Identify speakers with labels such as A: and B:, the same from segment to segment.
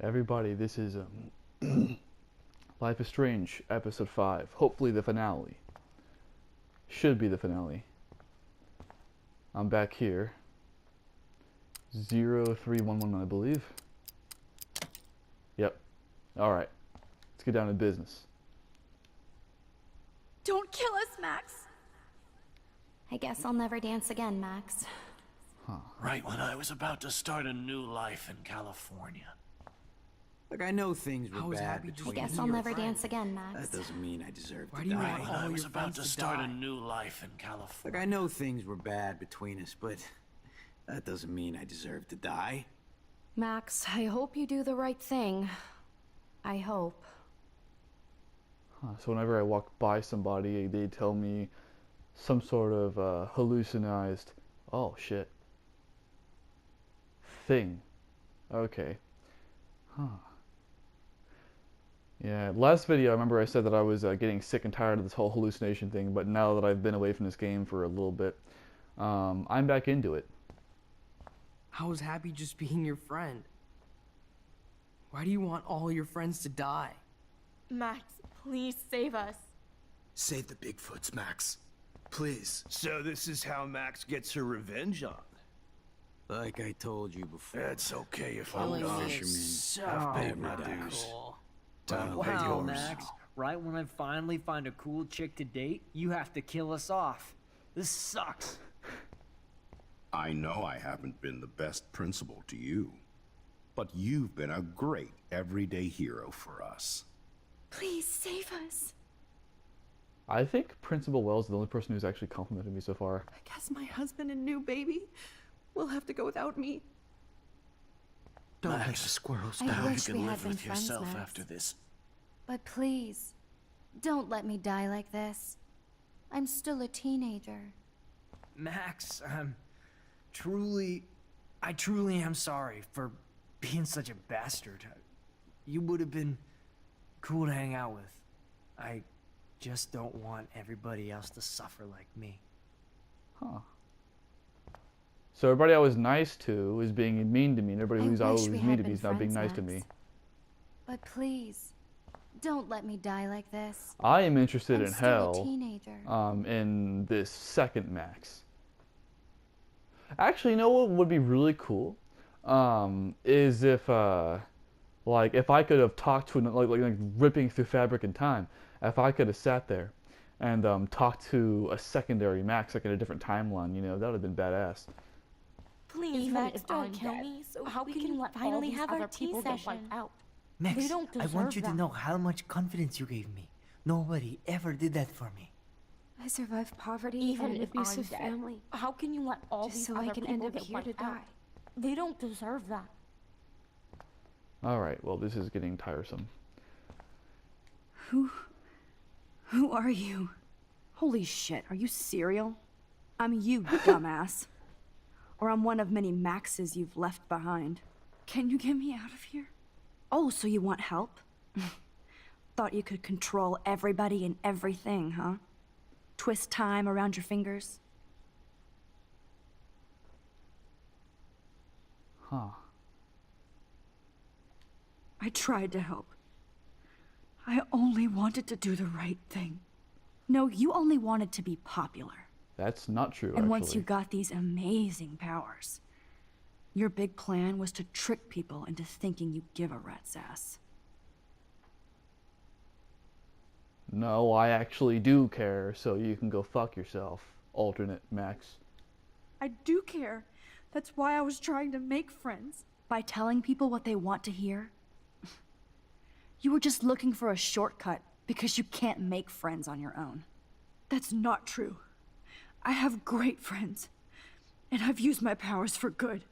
A: Everybody, this is Life is Strange, episode 5. Hopefully the finale. Should be the finale. I'm back here. 0311, I believe. Yep. Alright. Let's get down to business.
B: Don't kill us, Max!
C: I guess I'll never dance again, Max.
A: Huh.
D: Right when I was about to start a new life in California.
E: Look, I know things were bad
C: I
E: between
C: guess
E: you.
C: I'll never dance again, Max.
E: That doesn't mean I deserve
B: Why
E: to
B: do you
E: die.
B: want
D: Right when
B: all
D: I was
B: your
D: about
B: friends
D: to
B: to
D: start
B: die?
D: a new life in
E: Look,
D: California.
E: I know things were bad between us, but that doesn't mean I deserve to die.
C: Max, I hope you do the right thing. I hope.
A: Huh. So whenever I walk by somebody, they tell me some sort of hallucinized, oh shit, thing. Okay. Huh. Yeah, last video I remember I said that I was getting sick and tired of this whole hallucination thing, but now that I've been away from this game for a little bit, I'm back into it.
B: I was happy just being your friend. Why do you want all your friends to die?
F: Max, please save us.
G: Save the Bigfoots, Max. Please.
H: So this is how Max gets her revenge on.
E: Like I told you before.
G: It's okay if I'm
E: Killing
G: gone.
E: me is
B: so
G: I've paid my
B: not
G: dues.
B: cool.
G: Time to pay
I: Wow,
G: yours.
I: Max. Right when I finally find a cool chick to date, you have to kill us off. This sucks.
J: I know I haven't been the best principal to you, but you've been a great everyday hero for us.
B: Please save us.
A: I think Principal Wells is the only person who's actually complimented me so far.
B: I guess my husband and new baby will have to go without me.
G: Don't let the
D: Max,
G: squirrels
C: I
G: down.
D: now you
C: wish we
D: can
C: had
D: live
C: been
D: with
C: friends,
D: yourself
C: Max.
D: after this.
C: But please, don't let me die like this. I'm still a teenager.
I: Max, I truly am sorry for being such a bastard. You would have been cool to hang out with. I just don't want everybody else to suffer like me.
A: Huh. So everybody I was nice to is being mean to me, and everybody
C: I
A: who's
C: wish
A: always
C: we
A: mean
C: had
A: to me
C: been
A: is now being
C: friends,
A: nice to me.
C: Max. But please, don't let me die like this.
A: I am interested
C: I'm
A: in
C: still a
A: hell,
C: teenager.
A: in this second Max. Actually, you know what would be really cool? Is if, like, if I could have talked to, like ripping through fabric and time, if I could have sat there and talked to a secondary Max, like in a different timeline, you know, that would have been badass.
F: Please,
B: Even
F: Max,
B: if
F: don't
B: I'm
F: kill
B: dead,
F: me. So
B: how
F: we
B: can
F: can
B: you let
F: finally
B: all these
F: have
B: other
F: our tea
B: people get
F: session.
B: wiped out?
I: Max,
F: They don't
I: I want
F: deserve
I: you to
F: that.
I: know how much confidence you gave me. Nobody ever did that for me.
B: I survived poverty
F: Even
B: and an
F: if
B: abusive
F: I'm dead,
B: family.
F: how can you let all
B: Just
F: these
B: so I
F: other
B: can
F: people
B: end up
F: get
B: here to
F: wiped out?
B: die.
F: They don't deserve that.
A: Alright, well, this is getting tiresome.
K: Who are you? Holy shit, are you serial? I'm you, dumbass. Or I'm one of many Maxes you've left behind. Can you get me out of here? Oh, so you want help? Thought you could control everybody and everything, huh? Twist time around your fingers?
A: Huh.
K: I tried to help. I only wanted to do the right thing. No, you only wanted to be popular.
A: That's not true,
K: And
A: actually.
K: once you got these amazing powers, your big plan was to trick people into thinking you give a rat's ass.
A: No, I actually do care, so you can go fuck yourself, alternate Max.
K: I do care. That's why I was trying to make friends. By telling people what they want to hear? You were just looking for a shortcut because you can't make friends on your own. That's not true. I have great friends, and I've used my powers for good.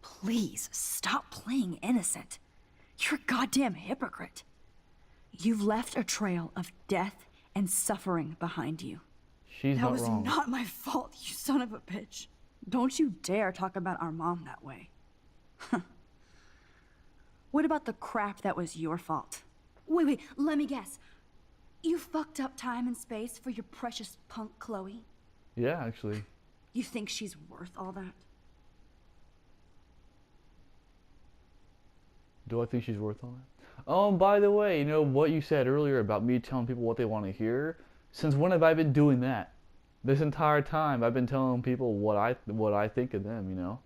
K: Please, stop playing innocent. You're a goddamn hypocrite. You've left a trail of death and suffering behind you.
A: She's
K: That
A: not
K: was
A: wrong.
K: not my fault, you son of a bitch. Don't you dare talk about our mom that way. What about the crap that was your fault? Wait, let me guess. You fucked up time and space for your precious punk Chloe?
A: Yeah, actually.
K: You think she's worth all that?
A: Do I think she's worth all that? Oh, and by the way, you know what you said earlier about me telling people what they want to hear? Since when have I been doing that? This entire time I've been telling people what I think of them, you know?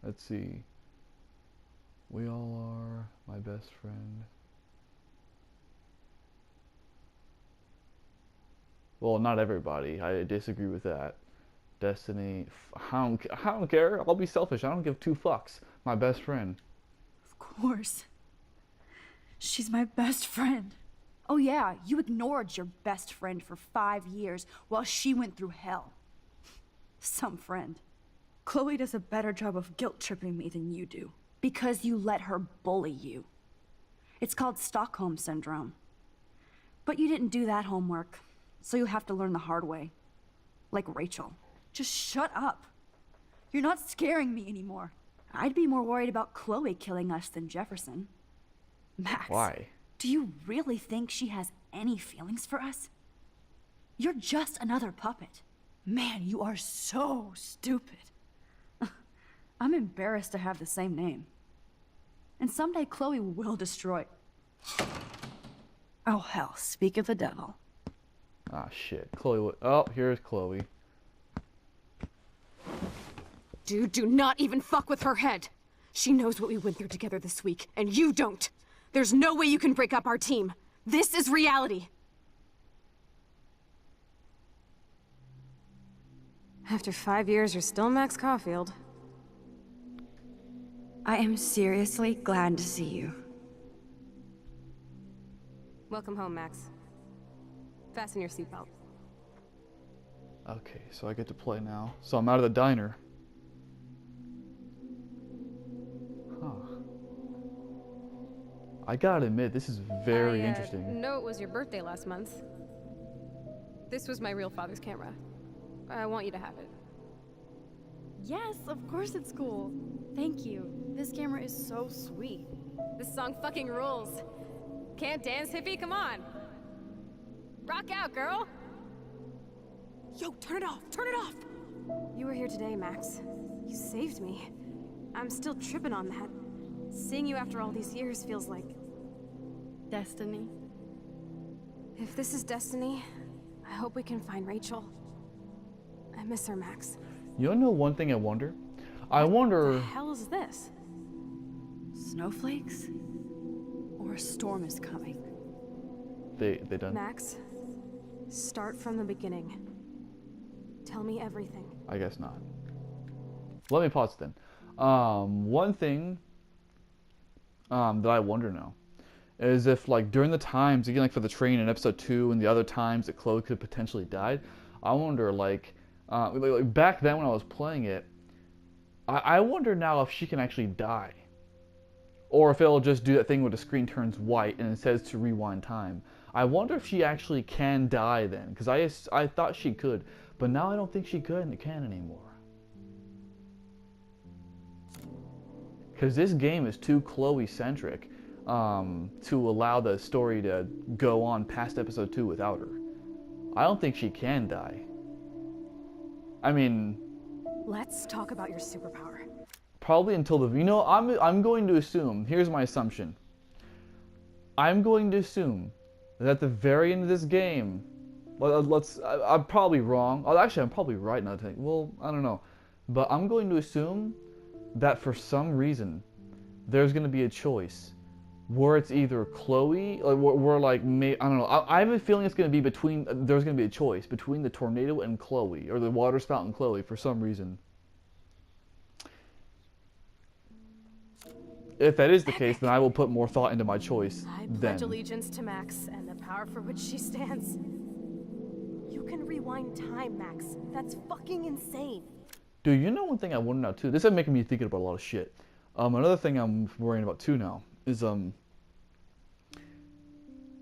A: Let's see. We all are my best friend. Well, not everybody. I disagree with that. Destiny. I don't care. I'll be selfish. I don't give two fucks. My best friend.
K: Of course. She's my best friend. Oh yeah, you ignored your best friend for 5 years while she went through hell. Some friend. Chloe does a better job of guilt-tripping me than you do. Because you let her bully you. It's called Stockholm Syndrome. But you didn't do that homework, so you'll have to learn the hard way. Like Rachel. Just shut up. You're not scaring me anymore. I'd be more worried about Chloe killing us than Jefferson. Max.
A: Why?
K: Do you really think she has any feelings for us? You're just another puppet. Man, you are so stupid. I'm embarrassed to have the same name. And someday Chloe will destroy... Oh hell, speak of the devil.
A: Ah shit. Chloe. Oh, here's Chloe.
L: Dude, do not even fuck with her head. She knows what we went through together this week, and you don't. There's no way you can break up our team. This is reality. After 5 years, you're still Max Caulfield.
K: I am seriously glad to see you.
L: Welcome home, Max. Fasten your seatbelt.
A: Okay, so I get to play now. So I'm out of the diner. Huh. I gotta admit, this is very interesting.
L: I know it was your birthday last month. This was my real father's camera. I want you to have it.
F: Yes, of course it's cool. Thank you. This camera is so sweet.
L: This song fucking rules. Can't dance, hippie? Come on. Rock out, girl. Yo, turn it off. Turn it off. You were here today, Max. You saved me. I'm still tripping on that. Seeing you after all these years feels like...
F: Destiny.
L: If this is destiny, I hope we can find Rachel. I miss her, Max.
A: You know one thing I wonder? I wonder...
L: What the hell is this?
K: Snowflakes? Or a storm is coming?
A: They done?
L: Max, start from the beginning. Tell me everything.
A: I guess not. Let me pause then. One thing that I wonder now is if, like, during the times, again, like for the train in episode 2 and the other times that Chloe could have potentially died, I wonder, like back then when I was playing it, I wonder now if she can actually die. Or if it'll just do that thing where the screen turns white and it says to rewind time. I wonder if she actually can die then, because I thought she could, but now I don't think she can anymore. Because this game is too Chloe-centric to allow the story to go on past episode 2 without her. I don't think she can die. I mean...
L: Let's talk about your superpower.
A: Probably until the... You know, I'm going to assume... Here's my assumption. I'm going to assume that at the very end of this game... I'm probably wrong. Oh, actually, I'm probably right now. Well, I don't know. But I'm going to assume that for some reason, there's going to be a choice where it's either Chloe, or where like, I don't know. I have a feeling it's going to be between, there's going to be a choice between the tornado and Chloe, or the water spout and Chloe for some reason. If that is the case, then I will put more thought into my choice
L: I
A: then.
L: pledge allegiance to Max and the power for which she stands. You can rewind time, Max. That's fucking insane.
A: Dude, you know one thing I wonder now too? This is making me thinking about a lot of shit. Another thing I'm worrying about too now is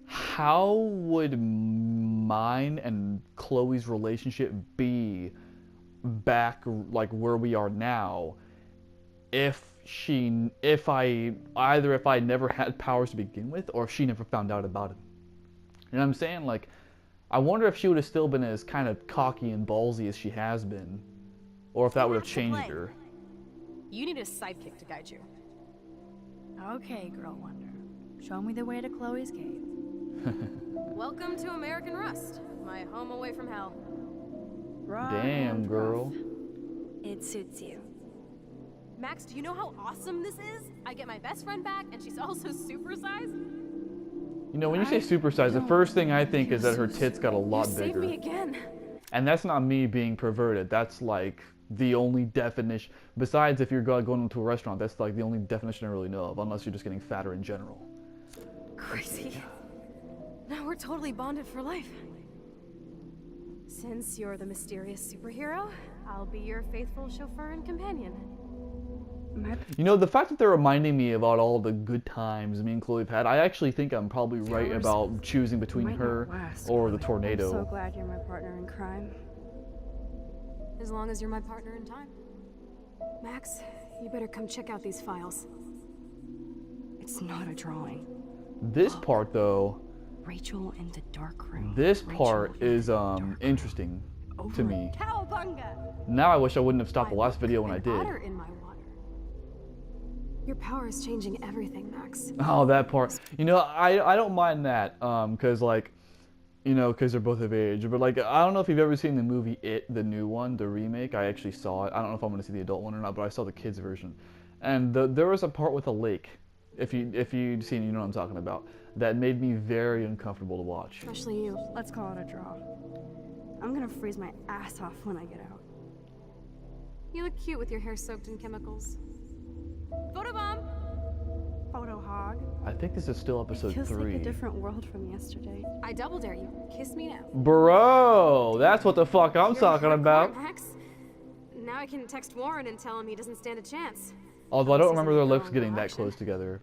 A: how would mine and Chloe's relationship be back like where we are now if I never had powers to begin with, or if she never found out about it. You know what I'm saying? Like, I wonder if she would have still been as kind of cocky and ballsy as she has been, or if that would have changed her.
L: You need a sidekick to guide you.
K: Okay, Girl Wonder. Show me the way to Chloe's cave.
L: Welcome to American Rust, my home away from hell.
K: Raw
A: Damn,
K: and
A: girl.
K: rough. It suits you.
L: Max, do you know how awesome this is? I get my best friend back, and she's also supersized.
A: You know, when you say supersized, the first thing I think is that her tits got a lot
L: You saved
A: bigger.
L: me again.
A: And that's not me being perverted. That's like the only definition. Besides, if you're going into a restaurant, that's like the only definition I really know of, unless you're just getting fatter in general.
L: Crazy. Now we're totally bonded for life. Since you're the mysterious superhero, I'll be your faithful chauffeur and companion.
A: You know, the fact that they're reminding me about all the good times me and Chloe have had, I actually think I'm probably right about choosing between her or the tornado.
F: I'm so glad you're my partner in crime.
L: As long as you're my partner in time. Max, you better come check out these files.
K: It's not a drawing.
A: This part, though,
K: Rachel in the dark room.
A: this part is interesting to me.
L: Cowabunga!
A: Now I wish I wouldn't have stopped the last video when I did.
L: Otter in my water. Your power is changing everything, Max.
A: Oh, that part. You know, I don't mind that, cause like, you know, cause they're both of age. But like, I don't know if you've ever seen the movie It, the new one, the remake. I actually saw it. I don't know if I'm gonna see the adult one or not, but I saw the kids version. And there was a part with a lake. If you'd seen it, you know what I'm talking about. That made me very uncomfortable to watch.
F: Especially you. Let's call it a draw. I'm gonna freeze my ass off when I get out.
L: You look cute with your hair soaked in chemicals. Photobomb!
F: Photo hog.
A: I think this is still
F: It
A: episode
F: feels
A: 3.
F: like a different world from yesterday.
L: I double dare you. Kiss me now.
A: Bro, that's what the fuck I'm talking about.
L: Max. Now I can text Warren and tell him he doesn't stand a chance.
A: Although I don't remember their
L: Season
A: lips
L: of
A: getting that
L: action.
A: close together.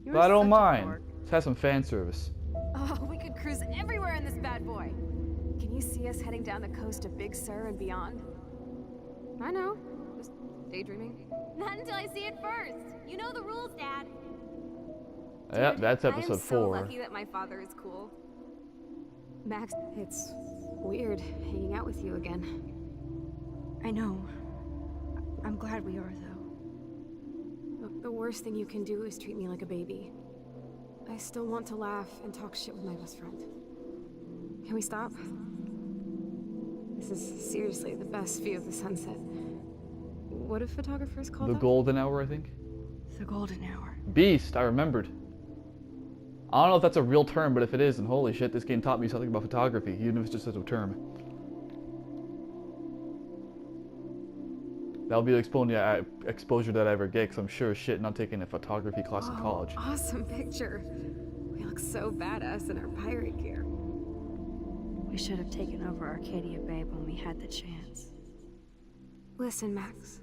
F: You're
A: But I don't
F: such a
A: mind.
F: dork.
A: Let's have some fan service.
L: Oh, we could cruise everywhere in this bad boy. Can you see us heading down the coast to Big Sur and beyond? I know. Just daydreaming. Not until I see it first. You know the rules, Dad.
A: Yep, that's
L: I
A: episode
L: am so
A: 4.
L: lucky that my father is cool. Max, it's weird hanging out with you again.
F: I know. I'm glad we are, though.
L: Look, the worst thing you can do is treat me like a baby. I still want to laugh and talk shit with my best friend. Can we stop? This is seriously the best view of the sunset. What do photographers call
A: The
L: that?
A: golden hour, I think.
F: The golden hour.
A: Beast, I remembered. I don't know if that's a real term, but if it is, then holy shit, this game taught me something about photography, even if it's just as a term. That'll be the exposure that I ever get, because I'm sure as shit not taking a photography class in college.
L: Awesome picture. We look so badass in our pirate gear.
F: We should have taken over Arcadia Bay when we had the chance.
L: Listen, Max.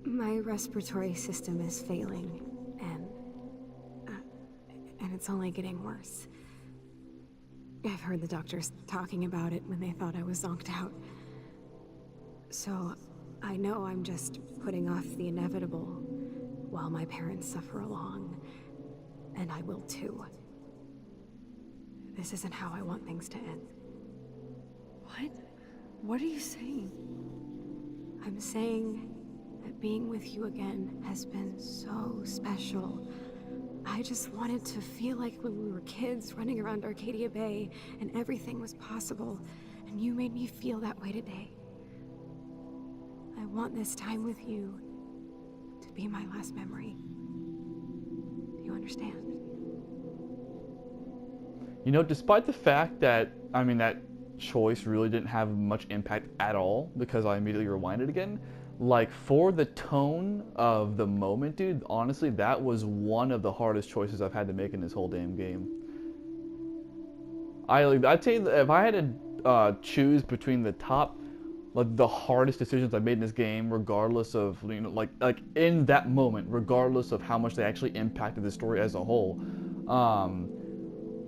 L: My respiratory system is failing, and it's only getting worse. I've heard the doctors talking about it when they thought I was zonked out. So, I know I'm just putting off the inevitable while my parents suffer along, and I will too. This isn't how I want things to end.
F: What? What are you saying?
L: I'm saying that being with you again has been so special. I just wanted to feel like when we were kids running around Arcadia Bay and everything was possible, and you made me feel that way today. I want this time with you to be my last memory. Do you understand?
A: You know, despite the fact that, I mean, that choice really didn't have much impact at all, because I immediately rewinded again, like, for the tone of the moment, dude, honestly, that was one of the hardest choices I've had to make in this whole damn game. I'd say that if I had to choose between the top, like, the hardest decisions I made in this game, regardless of, you know, like in that moment, regardless of how much they actually impacted the story as a whole,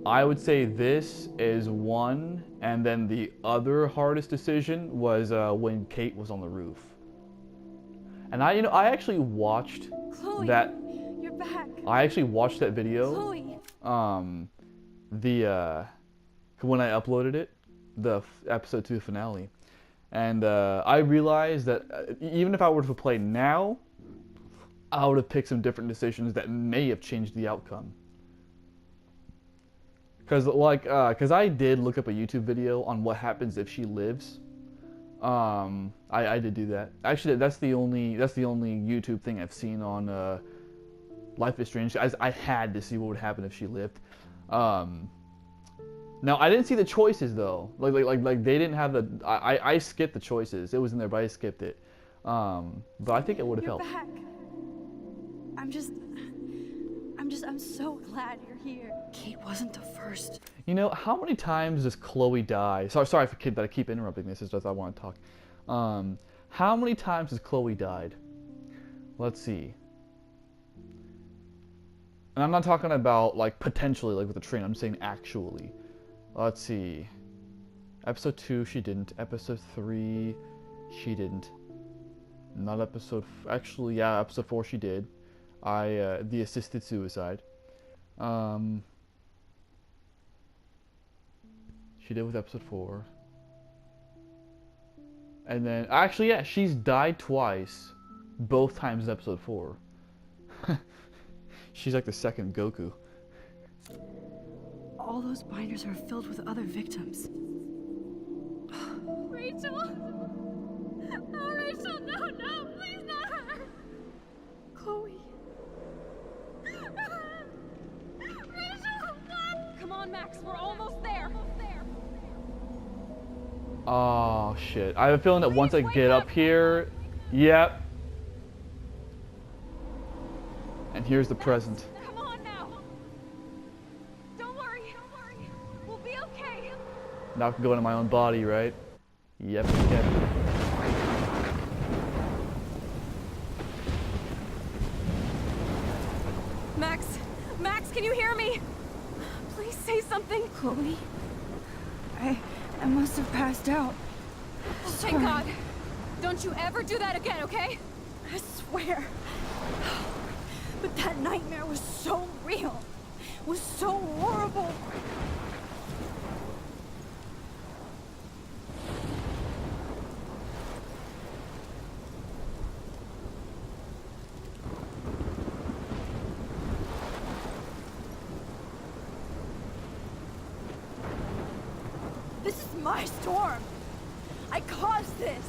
A: I would say this is one, and then the other hardest decision was when Kate was on the roof. And I actually watched
F: Chloe,
A: that.
F: You're back.
A: I actually watched that video.
F: Chloe.
A: When I uploaded it, the episode 2 finale, And I realized that even if I were to play now, I would have picked some different decisions that may have changed the outcome. Cause I did look up a YouTube video on what happens if she lives. I did do that. Actually, that's the only YouTube thing I've seen on Life is Strange. I had to see what would happen if she lived. Now I didn't see the choices though. Like they didn't have the. I skipped the choices. It was in there, but I skipped it. But I think it would have helped.
K: Back. I'm so glad you're here. Kate wasn't the first.
A: You know, how many times does Chloe die? Sorry for that I keep interrupting this. It's just I want to talk. How many times has Chloe died? Let's see. And I'm not talking about like potentially like with the train. I'm saying actually. Let's see. Episode 2, she didn't. Episode 3, she didn't. Not episode. Actually, yeah, episode 4 she did. The assisted suicide. She did with episode 4. And then, actually, yeah, she's died twice. Both times in episode 4. She's like the second Goku.
K: All those binders are filled with other victims.
L: Rachel! Oh, Rachel, no, please not her!
K: Chloe.
L: Rachel! Come on, Max, we're almost there.
A: Oh, shit. I have a feeling that once I get up here... Yep. And here's the present.
L: Come on now. Don't worry. We'll be okay.
A: Now I can go into my own body, right? Yep, yep.
L: Max, can you hear me? Please say something.
K: Chloe? I must have passed out.
L: Thank God. Don't you ever do that again, okay?
K: I swear. But that nightmare was so real. Was so horrible. This is my storm. I caused this.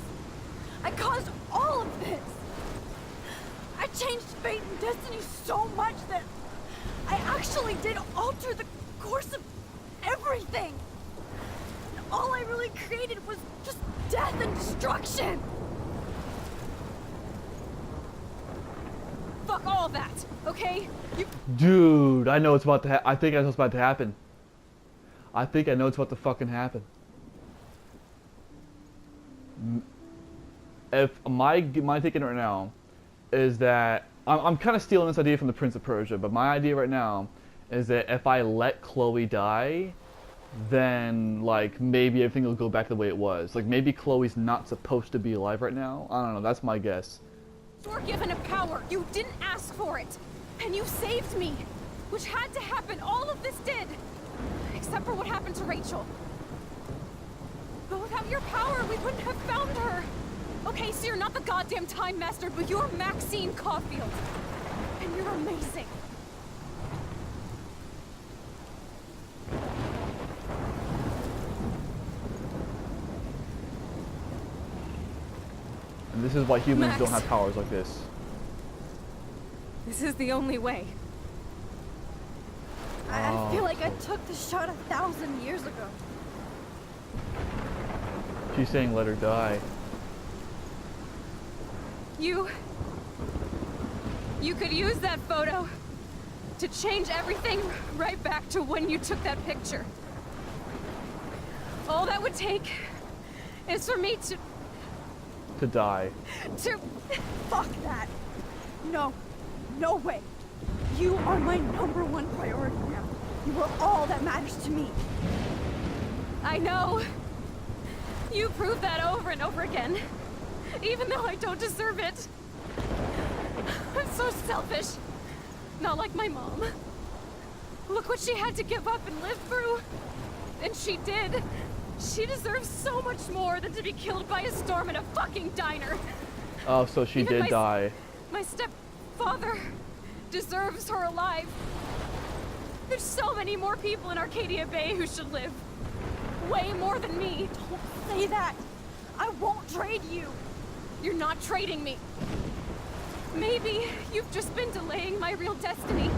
K: I caused all of this. I changed fate and destiny so much that I actually did alter the course of everything. And all I really created was just death and destruction.
L: Fuck all of that, okay?
A: Dude, I know it's about to I think I know what's about to happen. I think I know it's about to fucking happen. If my thinking right now is that I'm kind of stealing this idea from the Prince of Persia, but my idea right now is that if I let Chloe die, then like maybe everything will go back the way it was. Like maybe Chloe's not supposed to be alive right now. I don't know. That's my guess.
L: You're given a power. You didn't ask for it, and you saved me, which had to happen. All of this did, except for what happened to Rachel. But without your power, we wouldn't have found her. Okay, so you're not the goddamn Time Master, but you're Maxine Caulfield. And you're amazing.
A: And this is why humans
L: Max.
A: don't have powers like this.
L: This is the only way.
K: I feel like I took the shot 1,000 years ago.
A: She's saying let her die.
L: You could use that photo to change everything right back to when you took that picture. All that would take is for me
A: To die.
K: Fuck that. No. No way. You are my #1 priority now. You are all that matters to me.
L: I know. You prove that over and over again. Even though I don't deserve it. I'm so selfish. Not like my mom. Look what she had to give up and live through. And she did. She deserves so much more than to be killed by a storm in a fucking diner.
A: Oh, so she
L: Even
A: did die.
L: My stepfather deserves her alive. There's so many more people in Arcadia Bay who should live. Way more than me.
F: Don't say that. I won't trade you.
L: You're not trading me. Maybe you've just been delaying my real destiny.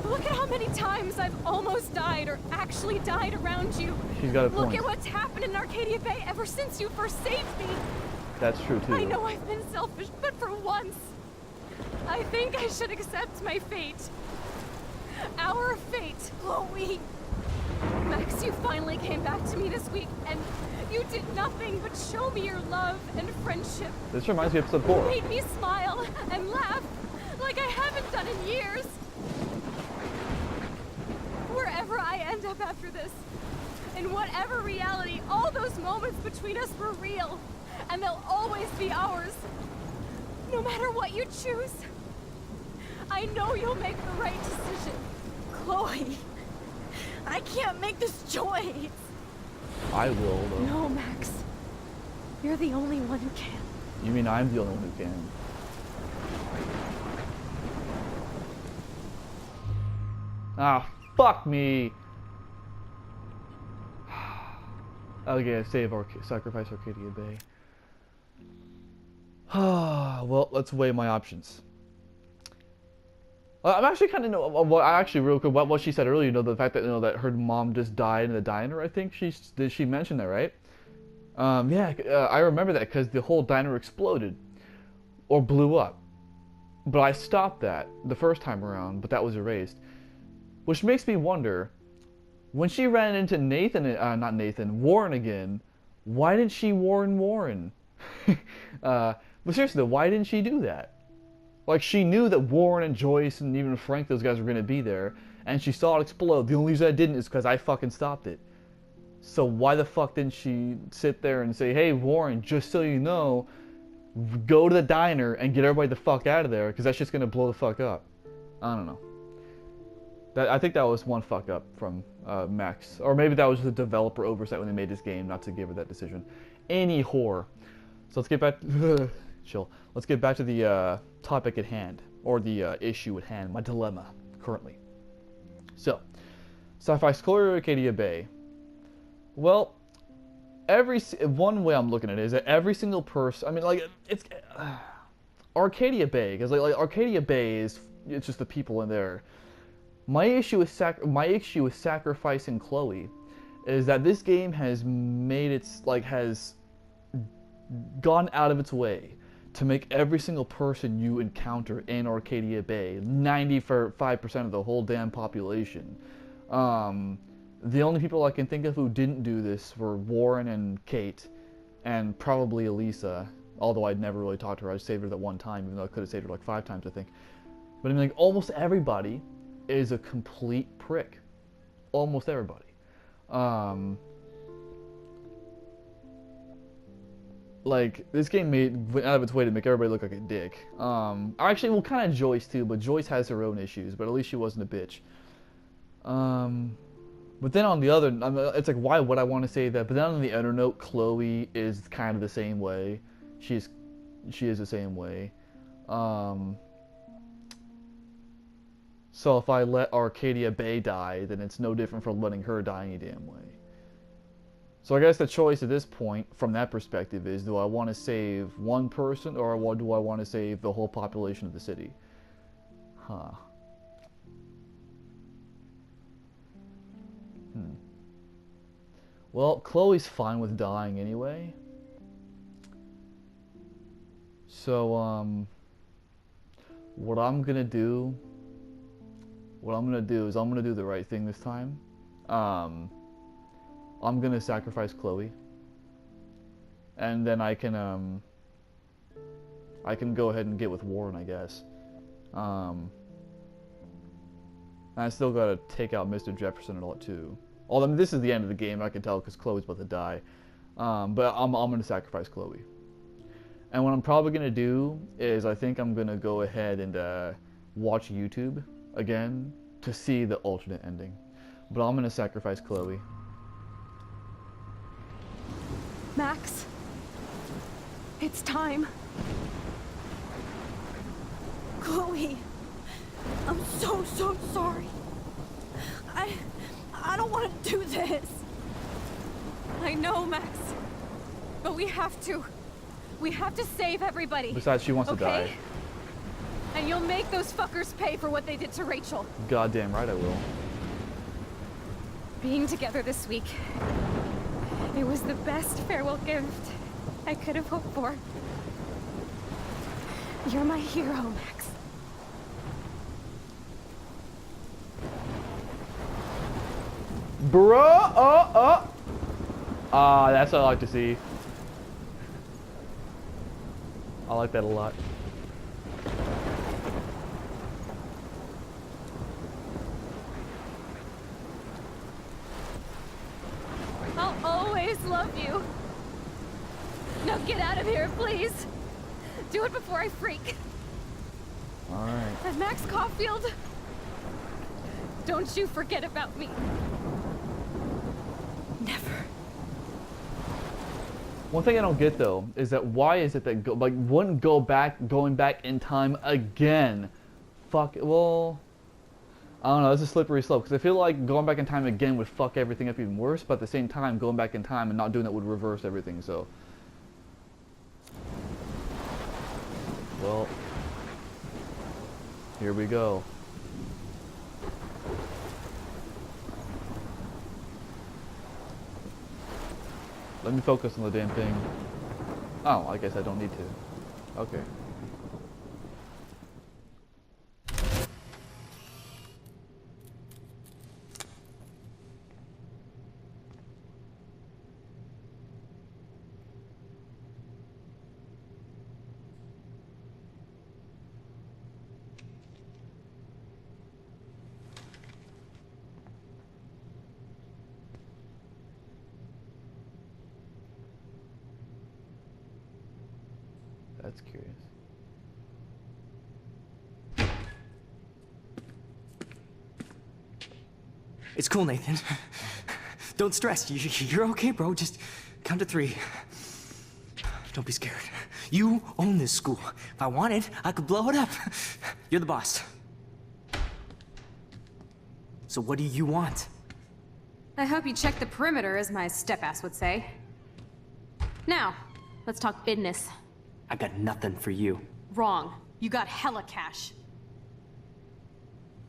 L: Look at how many times I've almost died or actually died around you.
A: She's got a point.
L: Look at what's happened in Arcadia Bay ever since you first saved me.
A: That's true too.
L: I know I've been selfish, but for once, I think I should accept my fate. Our fate.
F: Chloe.
L: Max, you finally came back to me this week, and you did nothing but show me your love and friendship.
A: This reminds me of episode 4.
L: You made me smile and laugh like I haven't done in years. Wherever I end up after this, in whatever reality, all those moments between us were real, and they'll always be ours. No matter what you choose, I know you'll make the right decision.
F: Chloe, I can't make this choice.
A: I will, though.
L: No, Max. You're the only one who can.
A: You mean I'm the only one who can? Ah, fuck me! Okay, sacrifice Arcadia Bay. Well, let's weigh my options. I'm actually kind of real quick what she said earlier. You know, the fact that that her mom just died in the diner. I think she mentioned that, right? Yeah, I remember that because the whole diner exploded or blew up. But I stopped that the first time around, but that was erased, which makes me wonder. When she ran into Warren again, why didn't she warn Warren? But seriously, why didn't she do that? Like, she knew that Warren and Joyce and even Frank, those guys were going to be there, and she saw it explode. The only reason I didn't is because I fucking stopped it. So why the fuck didn't she sit there and say, hey, Warren, just so you know, go to the diner and get everybody the fuck out of there, because that's just going to blow the fuck up. I don't know. I think that was one fuck up from Max. Or maybe that was just a developer oversight when they made this game, not to give her that decision. Any whore. So let's get back... chill. Let's get back to the topic at hand. Or the issue at hand. My dilemma, currently. So, Sci-Fi Explorer Arcadia Bay. Well, one way I'm looking at it is that every single person... I mean, like, it's... Arcadia Bay, because like Arcadia Bay is... It's just the people in there. My issue with sacrificing Chloe is that this game has has gone out of its way to make every single person you encounter in Arcadia Bay, 95% of the whole damn population. The only people I can think of who didn't do this were Warren and Kate, and probably Elisa, although I'd never really talked to her. I saved her that one time, even though I could have saved her like 5 times, I think. But I mean, like, almost everybody is a complete prick. Almost everybody. Like, this game went out of its way to make everybody look like a dick. Actually, well, kind of Joyce too, but Joyce has her own issues, but at least she wasn't a bitch. But then on the other, it's like, why would I want to say that? But then on the other note, Chloe is kind of the same way. She is the same way. So if I let Arcadia Bay die, then it's no different from letting her die any damn way. So I guess the choice at this point, from that perspective, is do I want to save one person, or do I want to save the whole population of the city? Huh. Well, Chloe's fine with dying anyway. So, what I'm gonna do is I'm gonna do the right thing this time. I'm gonna sacrifice Chloe, and then I can go ahead and get with Warren, I guess. I still gotta take out Mr. Jefferson and all that too. Although this is the end of the game, I can tell because Chloe's about to die. But I'm gonna sacrifice Chloe. And what I'm probably gonna do is I think I'm gonna go ahead and watch YouTube again to see the alternate ending. But I'm gonna sacrifice Chloe.
F: It's time. Chloe, I'm so sorry. I don't want to do this.
L: I know, Max. But we have to. We have to save everybody.
A: Besides, she wants to die.
L: Okay? And you'll make those fuckers pay for what they did to Rachel.
A: Goddamn right I will.
L: Being together this week, it was the best farewell gift I could have hoped for. You're my hero, Max.
A: Bruh, that's what I like to see. I like that a lot.
L: I'll always love you. Now get out of here, please. Do it before I freak.
A: Alright.
L: And Max Caulfield, don't you forget about me.
F: Never.
A: One thing I don't get though is that why is it that wouldn't going back in time again? Fuck. Well, I don't know. It's a slippery slope because I feel like going back in time again would fuck everything up even worse. But at the same time, going back in time and not doing that would reverse everything. So, well, here we go. Let me focus on the damn thing. Oh, I guess I don't need to. Okay. That's curious.
I: It's cool, Nathan. Don't stress. You're okay, bro. Just count to 3. Don't be scared. You own this school. If I wanted, I could blow it up. You're the boss. So what do you want?
L: I hope you check the perimeter, as my step-ass would say. Now, let's talk business.
I: I got nothing for you.
L: Wrong. You got hella cash.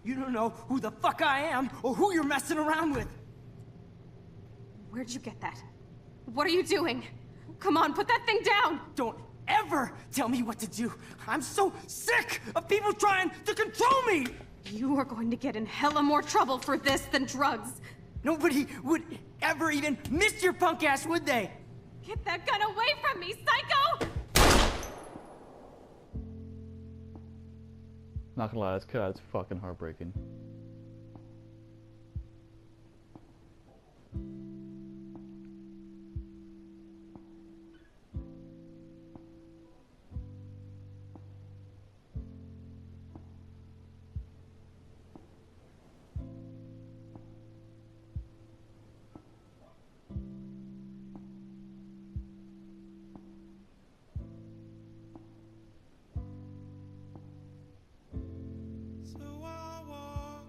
I: You don't know who the fuck I am or who you're messing around with.
L: Where'd you get that? What are you doing? Come on, put that thing down!
I: Don't ever tell me what to do. I'm so sick of people trying to control me!
L: You are going to get in hella more trouble for this than drugs.
I: Nobody would ever even miss your punk ass, would they?
L: Get that gun away from me, psycho!
A: Not gonna lie, that's fucking heartbreaking.
M: So I walk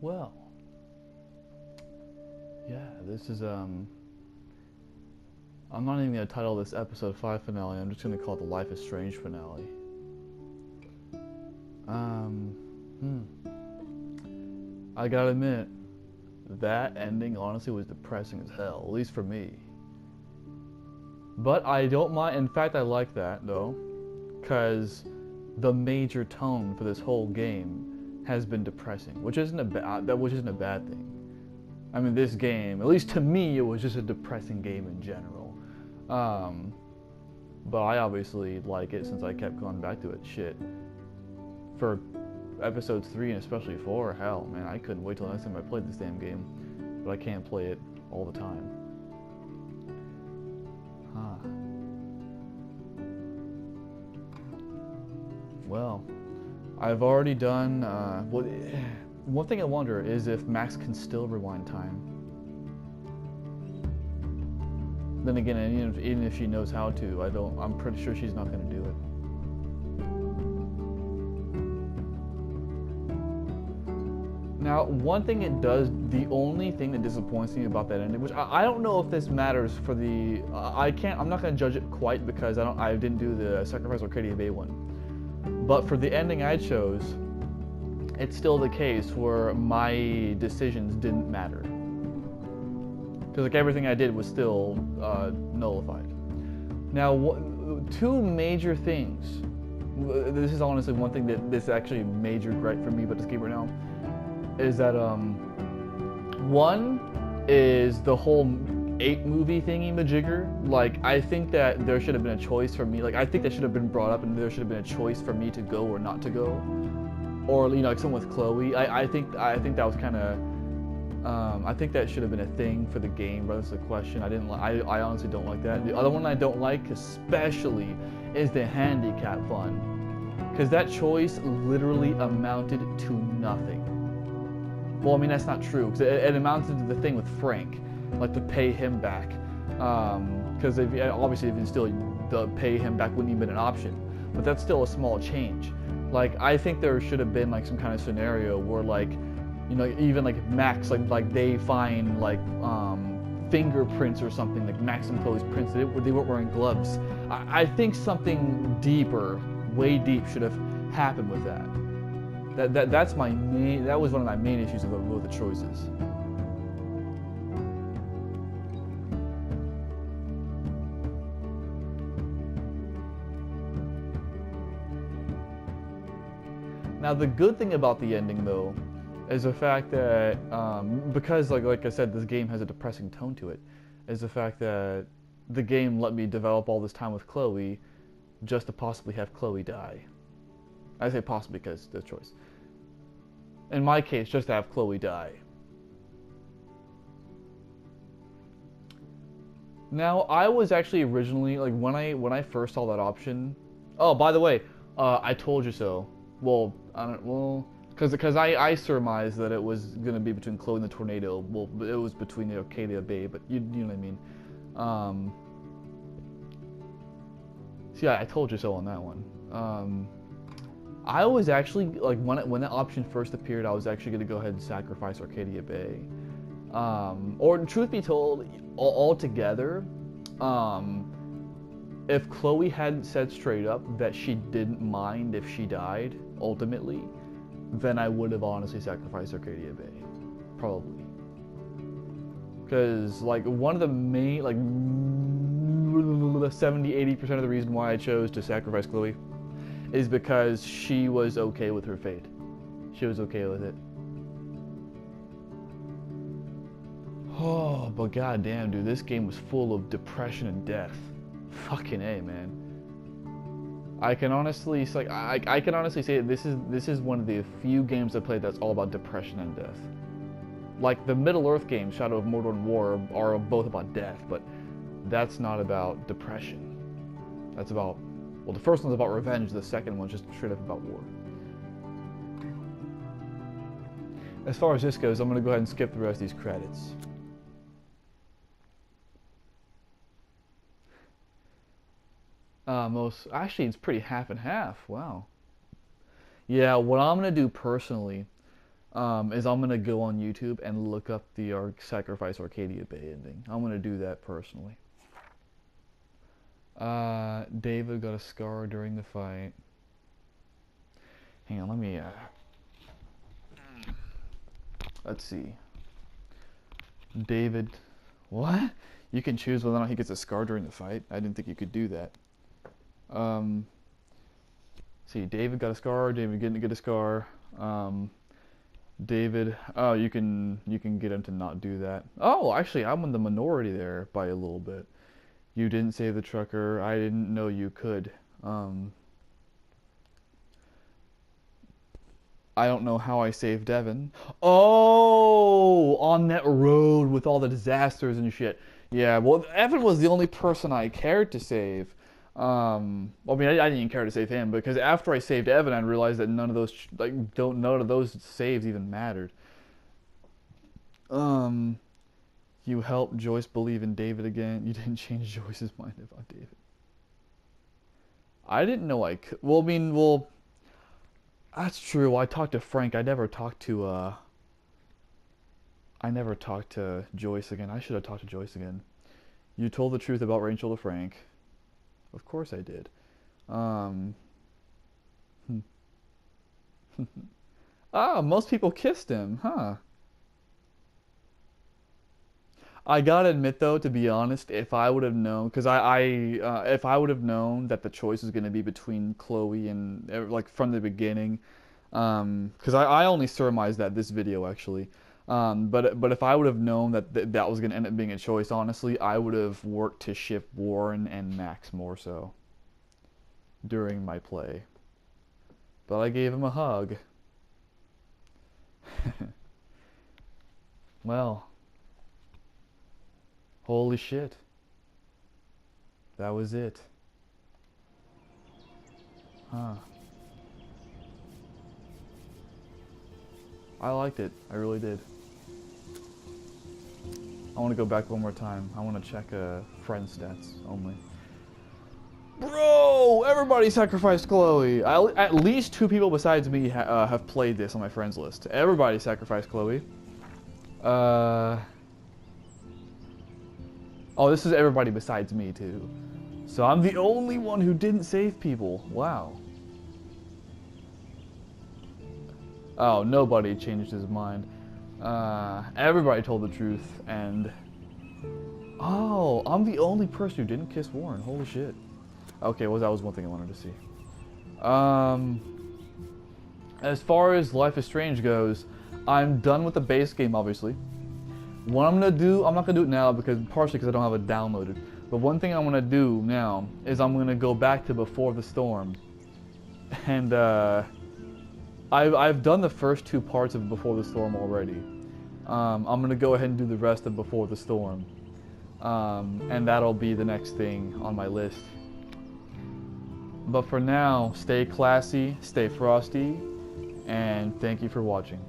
A: Well, yeah, this is I'm not even gonna title this episode 5 finale. I'm just gonna call it the Life is Strange finale. I gotta admit, that ending honestly was depressing as hell, at least for me. But I don't mind. In fact, I like that though, because the major tone for this whole game has been depressing, which isn't a bad thing. I mean, this game, at least to me, it was just a depressing game in general. But I obviously like it since I kept going back to it. Shit, for episodes 3 and especially 4, hell, man, I couldn't wait till the next time I played this damn game. But I can't play it all the time. Well, I've already done. One thing I wonder is if Max can still rewind time. Then again, even if she knows how to, I'm pretty sure she's not going to do it. Now, one thing it does, the only thing that disappoints me about that ending, which I don't know if this matters for the, I'm not going to judge it quite because I didn't do the Sacrifice Arcadia Bay one. But for the ending I chose, it's still the case where my decisions didn't matter. Because like everything I did was still nullified. Now, two major things. This is honestly one thing that this is actually a major gripe for me about this game right now. Is that one is the whole 8 movie thingy majigger. Like, I think that there should have been a choice for me. Like, I think that should have been brought up, and there should have been a choice for me to go or not to go, or like someone with Chloe. I think that was kind of. I think that should have been a thing for the game rather than a question. I honestly don't like that. The other one I don't like especially is the handicap fund, because that choice literally amounted to nothing. Well, I mean, that's not true, because it amounted to the thing with Frank, like to pay him back. Because obviously, if you still the pay him back wouldn't even been an option, but that's still a small change. Like, I think there should have been like some kind of scenario where like, even like Max, like they find like fingerprints or something, like Max and Chloe's prints. They weren't wearing gloves. I think something deeper, way deep, should have happened with that. That's my main. That was one of my main issues with both the choices. Now, the good thing about the ending, though, is the fact that because, like I said, this game has a depressing tone to it, is the fact that the game let me develop all this time with Chloe, just to possibly have Chloe die. I say possibly because there's a choice. In my case, just to have Chloe die. Now, I was actually originally, like, when I first saw that option. Oh, by the way, I told you so. Well, because I surmised that it was gonna be between Chloe and the tornado. Well, it was between the Arcadia Bay, but you know what I mean. So yeah, I told you so on that one. I was actually, like, when that option first appeared, I was actually going to go ahead and sacrifice Arcadia Bay. Or, truth be told, altogether, if Chloe hadn't said straight up that she didn't mind if she died, ultimately, then I would have honestly sacrificed Arcadia Bay. Probably. Because, like, one of the main, like, 70-80% of the reason why I chose to sacrifice Chloe is because she was okay with her fate. She was okay with it. Oh, but goddamn, dude, this game was full of depression and death. Fucking A, man. I can honestly say, I can honestly say that this is one of the few games I played that's all about depression and death. Like the Middle-earth games, Shadow of Mordor and War, are both about death, but that's not about depression. That's about, well, the first one's about revenge, the second one's just straight up about war. As far as this goes, I'm going to go ahead and skip the rest of these credits. Actually, it's pretty half and half. Wow. Yeah, what I'm going to do personally is I'm gonna go on YouTube and look up the Sacrifice Arcadia Bay ending. I'm gonna do that personally. David got a scar during the fight. Hang on, let me, let's see. David, what? You can choose whether or not he gets a scar during the fight? I didn't think you could do that. See, David got a scar, David didn't get a scar. David, oh, you can get him to not do that. Oh, actually, I'm in the minority there by a little bit. You didn't save the trucker. I didn't know you could. I don't know how I saved Devin. Oh, on that road with all the disasters and shit. Yeah, well, Evan was the only person I cared to save. Well, I mean, I didn't even care to save him because after I saved Evan, I realized that none of those none of those saves even mattered. You helped Joyce believe in David again. You didn't change Joyce's mind about David. I didn't know I could. Well, I mean, well, that's true. I talked to Frank. I never talked to Joyce again. I should have talked to Joyce again. You told the truth about Rachel to Frank. Of course I did. Most people kissed him, huh? I gotta admit though, to be honest, if I would have known, because if I would have known that the choice was gonna be between Chloe and like from the beginning, because I only surmised that this video actually, but if I would have known that that was gonna end up being a choice, honestly, I would have worked to ship Warren and Max more so during my play. But I gave him a hug. Well. Holy shit. That was it. Huh. I liked it. I really did. I want to go back one more time. I want to check friend stats only. Bro! Everybody sacrificed Chloe! At least 2 people besides me have played this on my friends list. Everybody sacrificed Chloe. Oh, this is everybody besides me, too. So I'm the only one who didn't save people. Wow. Oh, nobody changed his mind. Everybody told the truth, and... Oh, I'm the only person who didn't kiss Warren. Holy shit. Okay, well, that was one thing I wanted to see. As far as Life is Strange goes, I'm done with the base game, obviously. What I'm gonna do, I'm not gonna do it now partially because I don't have it downloaded. But one thing I'm gonna do now is I'm gonna go back to Before the Storm, and I've done the first 2 parts of Before the Storm already. I'm gonna go ahead and do the rest of Before the Storm, and that'll be the next thing on my list. But for now, stay classy, stay frosty, and thank you for watching.